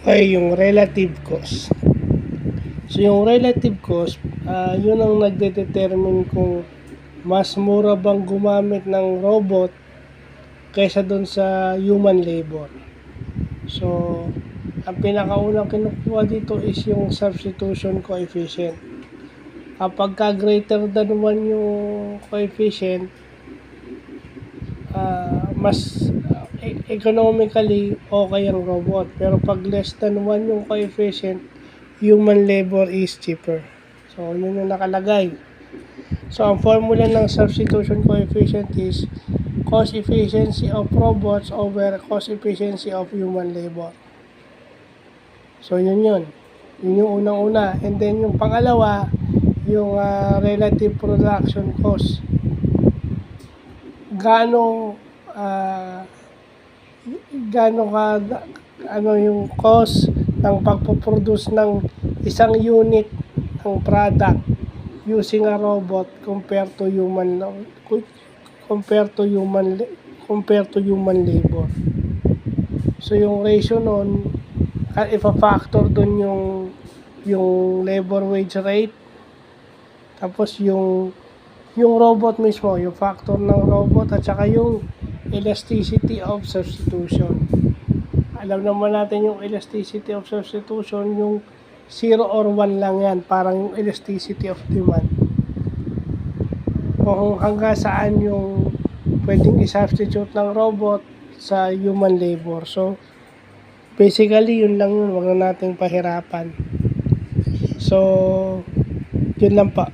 Okay, yung relative cost. So, yung relative cost, yun ang nagde-determine kung mas mura bang gumamit ng robot kaysa dun sa human labor. So, ang pinakaunang kinukuha dito is yung substitution coefficient. Kapag ka greater than 1 yung coefficient, mas economically okay ang robot. Pero pag less than 1 yung coefficient, human labor is cheaper. So, yun yung nakalagay. So, ang formula ng substitution coefficient is cost efficiency of robots over cost efficiency of human labor. So, yun yun. Yun yung unang-una. And then, yung pangalawa, yung relative production cost. Gaano yung cost ng pagpoproduce ng isang unit ng product using a robot compared to human labor. So yung ratio nun, ipa-factor dun yung labor wage rate, tapos yung robot mismo, yung factor ng robot, at saka yung elasticity of substitution. Alam naman natin yung elasticity of substitution, yung 0 or 1 lang yan, parang yung elasticity of demand. Kung hanggang saan yung pwedeng i-substitute ng robot sa human labor. So, basically, yun lang yun. Huwag na nating pahirapan. So, yun lang pa.